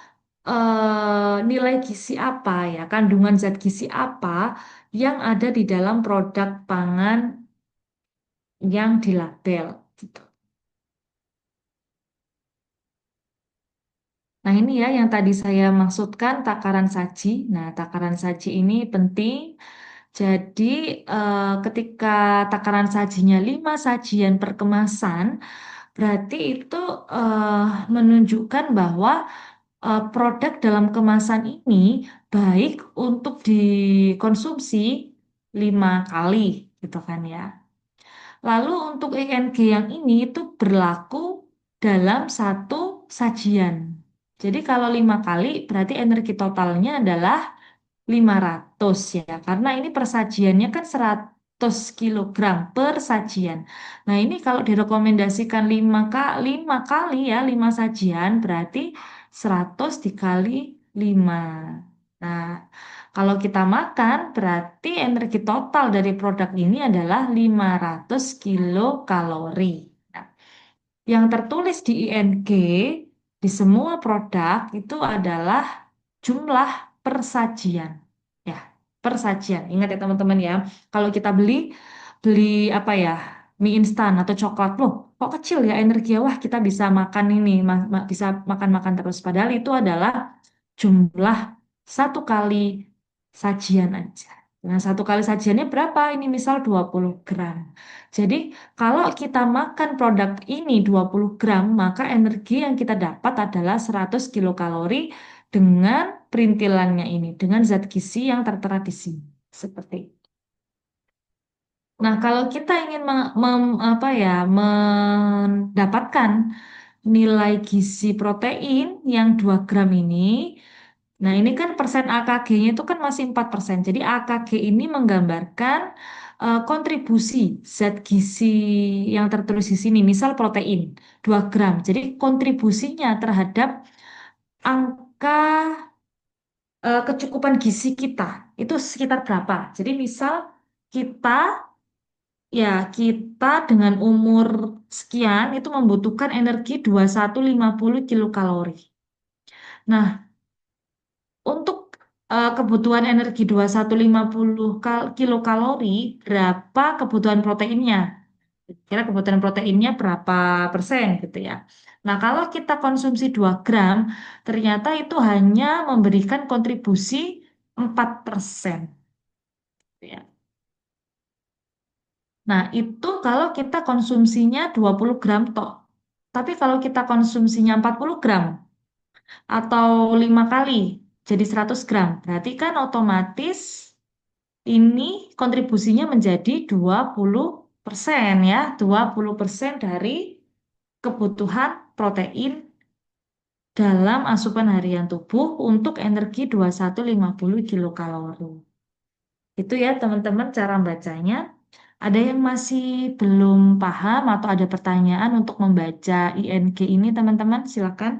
nilai gizi apa ya, kandungan zat gizi apa yang ada di dalam produk pangan yang dilabel gitu. Nah, ini ya yang tadi saya maksudkan takaran saji. Nah, takaran saji ini penting. Jadi, ketika takaran sajinya 5 sajian per kemasan, berarti itu eh, menunjukkan bahwa produk dalam kemasan ini baik untuk dikonsumsi 5 kali, gitu kan ya. Lalu untuk ING yang ini itu berlaku dalam satu sajian. Jadi kalau 5 kali berarti energi totalnya adalah 500 ya. Karena ini persajiannya kan 100 kilogram per sajian. Nah ini kalau direkomendasikan 5 kali ya 5 sajian berarti 100 dikali 5. Nah kalau kita makan berarti energi total dari produk ini adalah 500 kilokalori. Nah, yang tertulis di ING di semua produk itu adalah jumlah persajian. Ya, persajian. Ingat ya teman-teman ya, kalau kita beli beli apa ya, mie instan atau coklat, loh, kok kecil ya energi ya? Wah, kita bisa makan ini, bisa makan-makan terus. Padahal itu adalah jumlah 1 kali sajian aja. Nah, 1 kali sajiannya berapa? Ini misal 20 gram. Jadi, kalau kita makan produk ini 20 gram, maka energi yang kita dapat adalah 100 kilokalori dengan perintilannya ini, dengan zat gizi yang tertera di sini. Seperti itu. Nah, kalau kita ingin apa ya, mendapatkan nilai gizi protein yang 2 gram ini, nah ini kan persen AKG-nya itu kan masih 4%. Jadi AKG ini menggambarkan kontribusi zat gizi yang tertulis di sini, misal protein 2 gram. Jadi kontribusinya terhadap angka kecukupan gizi kita itu sekitar berapa. Jadi misal kita ya, kita dengan umur sekian itu membutuhkan energi 2150 kilokalori. Nah, untuk kebutuhan energi 2150 kilokalori, berapa kebutuhan proteinnya? Kira kebutuhan proteinnya berapa persen gitu ya. Nah, kalau kita konsumsi 2 gram, ternyata itu hanya memberikan kontribusi 4%. Ya. Nah, itu kalau kita konsumsinya 20 gram toh. Tapi kalau kita konsumsinya 40 gram atau 5 kali jadi 100 gram, berarti kan otomatis ini kontribusinya menjadi 20% ya. 20% dari kebutuhan protein dalam asupan harian tubuh untuk energi 2150 kilokalori. Itu ya teman-teman cara bacanya. Ada yang masih belum paham atau ada pertanyaan untuk membaca ING ini teman-teman? Silakan.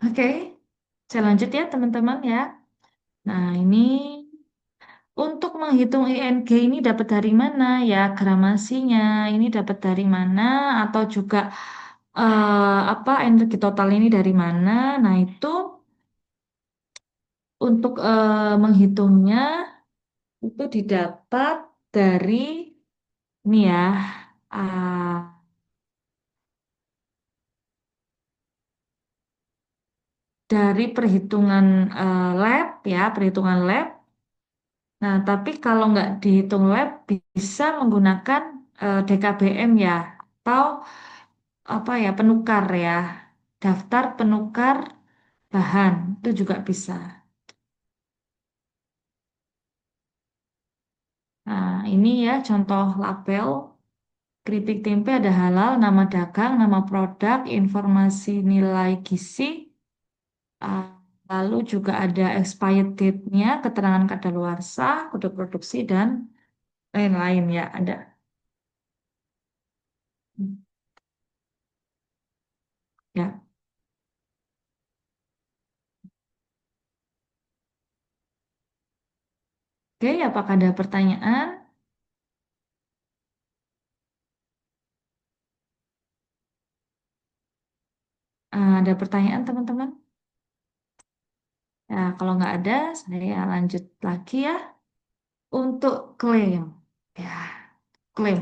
Oke, saya lanjut ya teman-teman ya. Nah ini untuk menghitung ING ini dapat dari mana ya gramasinya? Ini dapat dari mana atau juga apa energi total ini dari mana? Nah itu untuk menghitungnya itu didapat dari ini ya ah, dari perhitungan lab ya perhitungan lab. Nah tapi kalau nggak dihitung lab bisa menggunakan DKBM ya atau apa ya penukar ya daftar penukar bahan itu juga bisa. Nah ini ya contoh label keripik tempe ada halal, nama dagang, nama produk, informasi nilai gizi, ah, lalu juga ada expired date-nya, keterangan kadaluarsa, kode produksi dan lain-lain ya ada. Ya, oke, apakah ada pertanyaan? Ada pertanyaan teman-teman? Ya, kalau nggak ada, saya lanjut lagi ya. Untuk klaim, ya, klaim.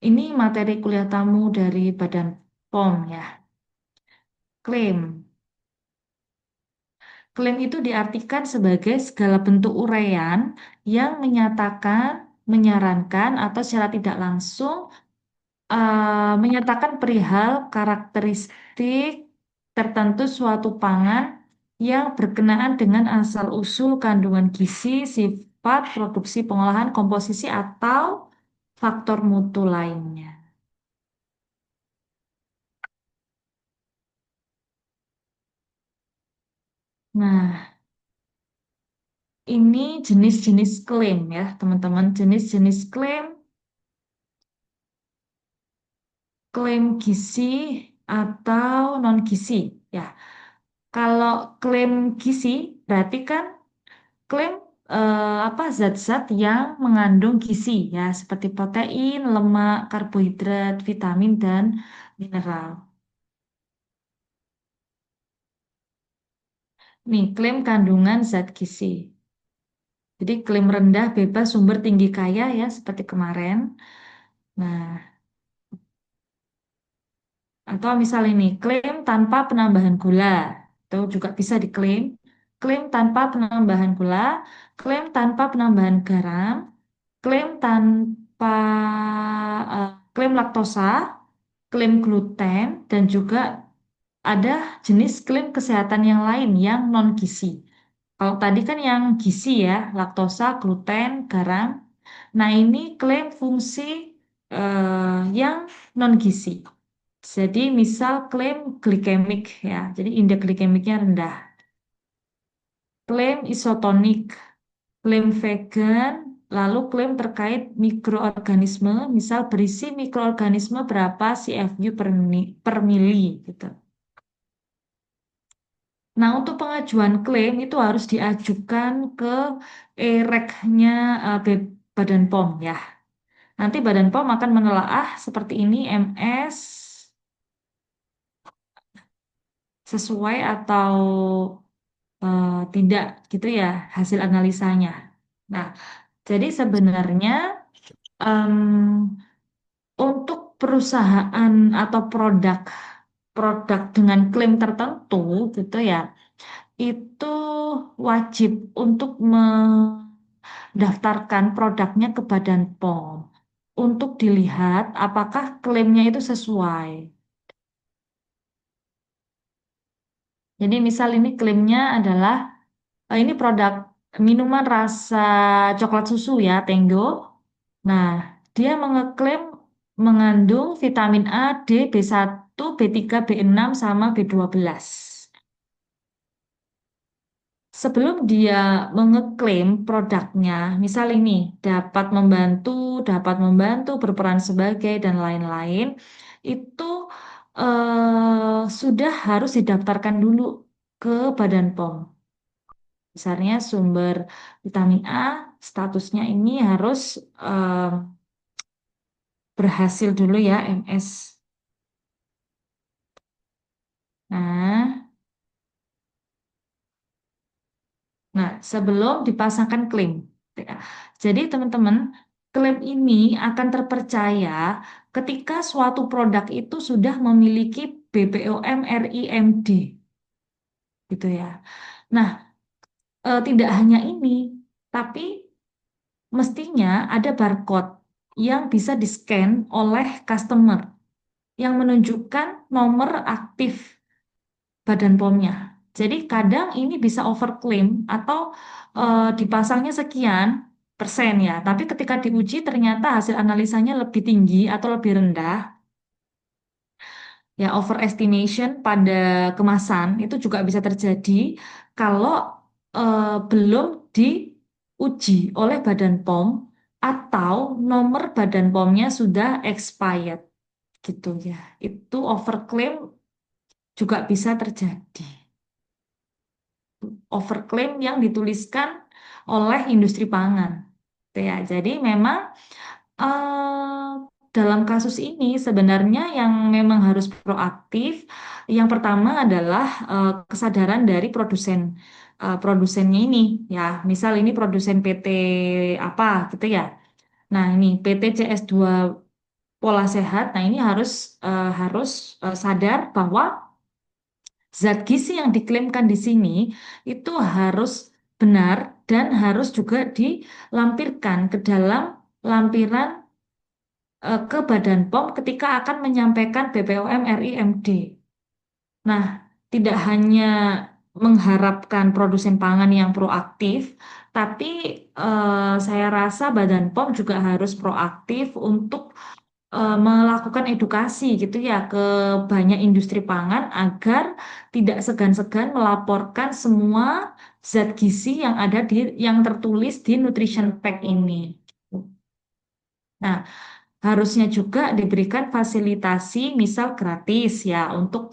Ini materi kuliah tamu dari Badan POM ya. Klaim. Klaim itu diartikan sebagai segala bentuk uraian yang menyatakan, menyarankan, atau secara tidak langsung menyatakan perihal karakteristik tertentu suatu pangan yang berkenaan dengan asal-usul kandungan gizi, sifat, produksi, pengolahan, komposisi, atau faktor mutu lainnya. Nah, ini jenis-jenis klaim ya, teman-teman. Jenis-jenis klaim, klaim gizi atau non gizi. Ya, kalau klaim gizi berarti kan klaim apa zat-zat yang mengandung gizi ya, seperti protein, lemak, karbohidrat, vitamin dan mineral. Nih, klaim kandungan zat gizi. Jadi klaim rendah, bebas, sumber tinggi kaya ya seperti kemarin. Nah, atau misal ini klaim tanpa penambahan gula, itu juga bisa diklaim. Klaim tanpa penambahan gula, klaim tanpa penambahan garam, klaim tanpa klaim laktosa, klaim gluten, dan juga ada jenis klaim kesehatan yang lain yang non gizi. Kalau tadi kan yang gizi ya, laktosa, gluten, garam. Nah, ini klaim fungsi yang non gizi. Jadi misal klaim glikemik ya, jadi indeks glikemiknya rendah. Klaim isotonik, klaim vegan, lalu klaim terkait mikroorganisme, misal berisi mikroorganisme berapa CFU per mili gitu. Nah, untuk pengajuan klaim itu harus diajukan ke EREC-nya Badan POM ya. Nanti Badan POM akan menelaah seperti ini MS sesuai atau tidak gitu ya hasil analisanya. Nah, jadi sebenarnya em, untuk perusahaan atau produk dengan klaim tertentu gitu ya, itu wajib untuk mendaftarkan produknya ke Badan POM untuk dilihat apakah klaimnya itu sesuai. Jadi misal ini klaimnya adalah ini produk minuman rasa coklat susu ya, Tenggo. Nah, dia mengeklaim mengandung vitamin A, D, B1, B3, B6, sama B12. Sebelum dia mengeklaim produknya, misal ini dapat membantu, berperan sebagai, dan lain-lain, itu sudah harus didaftarkan dulu ke Badan POM. Misalnya sumber vitamin A, statusnya ini harus eh, berhasil dulu ya, MS. Nah, sebelum dipasangkan klaim. Ya. Jadi teman-teman, klaim ini akan terpercaya ketika suatu produk itu sudah memiliki BPOM RIMD, gitu ya. Nah, tidak hanya ini, tapi mestinya ada barcode yang bisa di-scan oleh customer yang menunjukkan nomor aktif Badan POM-nya. Jadi kadang ini bisa overclaim atau dipasangnya sekian persen ya, tapi ketika diuji ternyata hasil analisanya lebih tinggi atau lebih rendah, ya overestimation pada kemasan itu juga bisa terjadi kalau belum diuji oleh Badan POM atau nomor Badan POM-nya sudah expired gitu ya. Itu overclaim juga bisa terjadi. Overclaim yang dituliskan oleh industri pangan. Gitu ya. Jadi memang eh, dalam kasus ini sebenarnya yang memang harus proaktif. Yang pertama adalah kesadaran dari produsennya ini ya. Misal ini produsen PT apa gitu ya. Nah, ini PT CS2 Pola Sehat. Nah, ini harus sadar bahwa zat gizi yang diklaimkan di sini itu harus benar dan harus juga dilampirkan ke dalam lampiran ke Badan POM ketika akan menyampaikan BPOM RIMD. Nah, tidak hanya mengharapkan produsen pangan yang proaktif, tapi saya rasa Badan POM juga harus proaktif untuk melakukan edukasi gitu ya ke banyak industri pangan agar tidak segan-segan melaporkan semua zat gizi yang ada yang tertulis di nutrition pack ini. Nah, harusnya juga diberikan fasilitasi misal gratis ya untuk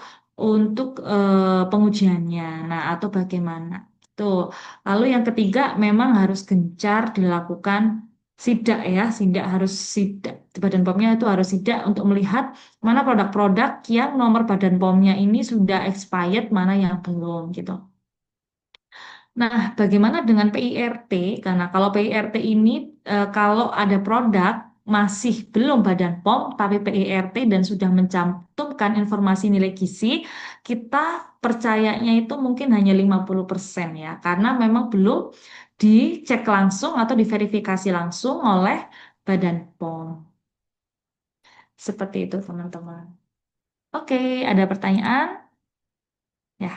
pengujiannya. Nah, atau bagaimana? Tuh. Lalu yang ketiga memang harus gencar dilakukan sidak ya, sidak. Badan POM-nya itu harus sidak untuk melihat mana produk-produk yang nomor Badan POM-nya ini sudah expired, mana yang belum gitu. Nah, bagaimana dengan PIRT? Karena kalau PIRT ini kalau ada produk masih belum Badan POM tapi PIRT dan sudah mencantumkan informasi nilai gizi, kita percayanya itu mungkin hanya 50% ya, karena memang belum dicek langsung atau diverifikasi langsung oleh Badan POM. Seperti itu, teman-teman. Oke, ada pertanyaan? Ya,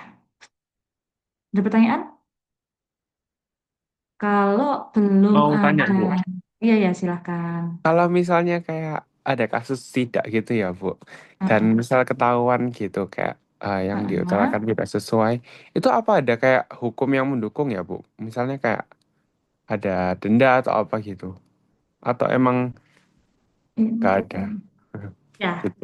ada pertanyaan? Kalau belum Mau tanya, ada, Bu. iya ya silahkan. Kalau misalnya kayak ada kasus tidak gitu ya, Bu, dan Heeh, misal ketahuan gitu kayak yang heeh. diutarakan tidak sesuai, itu apa ada kayak hukum yang mendukung ya, Bu? Misalnya kayak ada denda atau apa gitu? Atau emang gak ada? Ya, Gitu.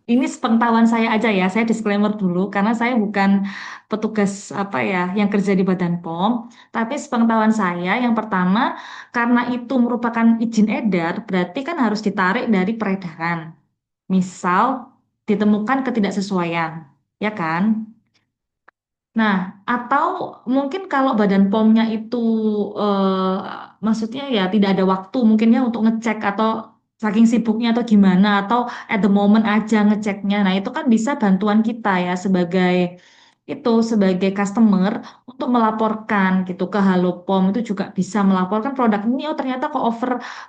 ini sepengetahuan saya aja ya. Saya disclaimer dulu karena saya bukan petugas apa ya yang kerja di Badan POM. Tapi sepengetahuan saya, yang pertama karena itu merupakan izin edar, berarti kan harus ditarik dari peredaran. Misal ditemukan ketidaksesuaian, ya kan? Nah, atau mungkin kalau Badan POM-nya itu maksudnya ya tidak ada waktu mungkinnya untuk ngecek atau saking sibuknya atau gimana atau at the moment aja ngeceknya. Nah, itu kan bisa bantuan kita ya sebagai customer untuk melaporkan gitu ke Halo POM, itu juga bisa melaporkan produk ini oh ternyata kok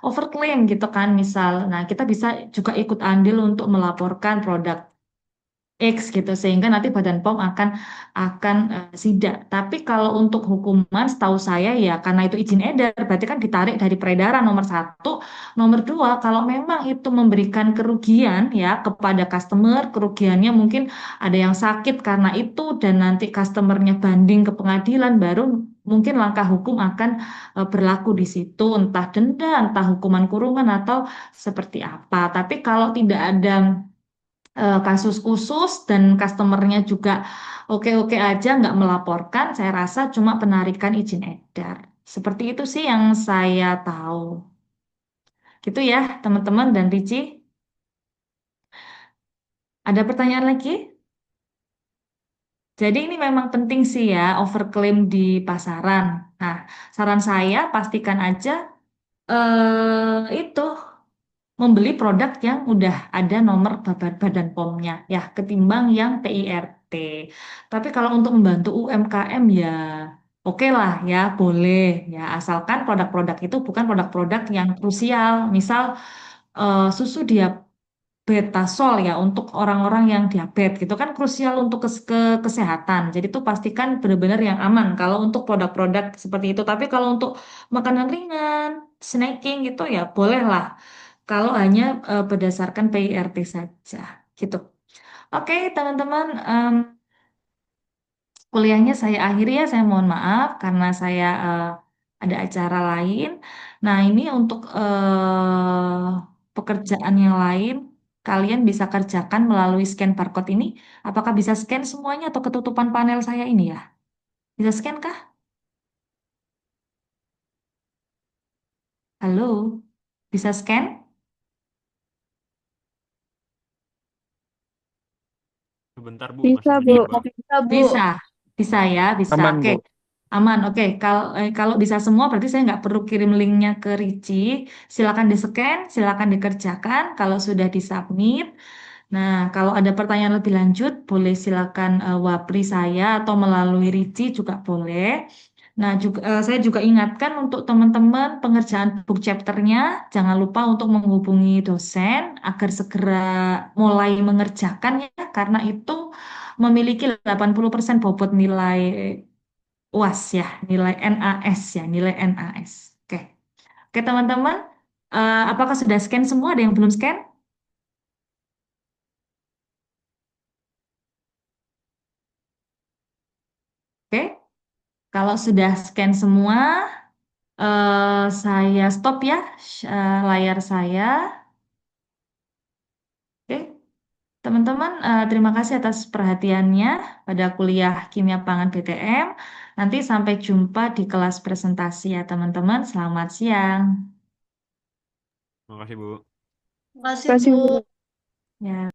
overclaim gitu kan misal. Nah, kita bisa juga ikut andil untuk melaporkan produk X gitu sehingga nanti Badan POM akan sidak. Tapi kalau untuk hukuman setahu saya ya karena itu izin edar berarti kan ditarik dari peredaran nomor satu. Nomor dua kalau memang itu memberikan kerugian ya kepada customer, kerugiannya mungkin ada yang sakit karena itu dan nanti customernya banding ke pengadilan baru mungkin langkah hukum akan berlaku di situ entah denda, entah hukuman kurungan atau seperti apa. Tapi kalau tidak ada kasus khusus dan customernya juga oke-oke aja nggak melaporkan, saya rasa cuma penarikan izin edar. Seperti itu sih yang saya tahu. Gitu ya, teman-teman dan Ricci. Ada pertanyaan lagi? Jadi ini memang penting sih ya, overclaim di pasaran. Nah, saran saya pastikan aja itu membeli produk yang udah ada nomor badan POM-nya ya ketimbang yang PIRT. Tapi kalau untuk membantu UMKM ya oke lah ya boleh ya asalkan produk-produk itu bukan produk-produk yang krusial. Misal susu diabetasol ya untuk orang-orang yang diabetes gitu kan krusial untuk kesehatan. Jadi itu pastikan benar-benar yang aman kalau untuk produk-produk seperti itu. Tapi kalau untuk makanan ringan, snacking gitu ya boleh lah kalau hanya berdasarkan PIRT saja, gitu. Oke, teman-teman, kuliahnya saya akhiri ya. Saya mohon maaf karena saya ada acara lain. Nah, ini untuk pekerjaan yang lain, kalian bisa kerjakan melalui scan barcode ini. Apakah bisa scan semuanya atau ketutupan panel saya ini ya? Bisa scan kah? Halo, bisa scan? Sebentar Bu, Bisa, masih Bu. mencoba. Bisa, Bu. Bisa, bisa ya, bisa. Aman, Oke, Bu. aman. Oke, kalau bisa semua berarti saya nggak perlu kirim linknya ke Ricci. Silakan di-scan, silakan dikerjakan. Kalau sudah disubmit, nah kalau ada pertanyaan lebih lanjut, boleh silakan wapri saya atau melalui Ricci juga boleh. Nah, saya juga ingatkan untuk teman-teman pengerjaan book chapternya, jangan lupa untuk menghubungi dosen agar segera mulai mengerjakan ya, karena itu memiliki 80% bobot nilai UAS ya, nilai NAS ya, nilai NAS. Oke, oke teman-teman, apakah sudah scan semua? Ada yang belum scan? Oke, kalau sudah scan semua, saya stop ya layar saya. Oke, teman-teman, terima kasih atas perhatiannya pada kuliah Kimia Pangan BTM. Nanti sampai jumpa di kelas presentasi ya teman-teman. Selamat siang. Makasih Bu. Terima kasih, Bu. Ya.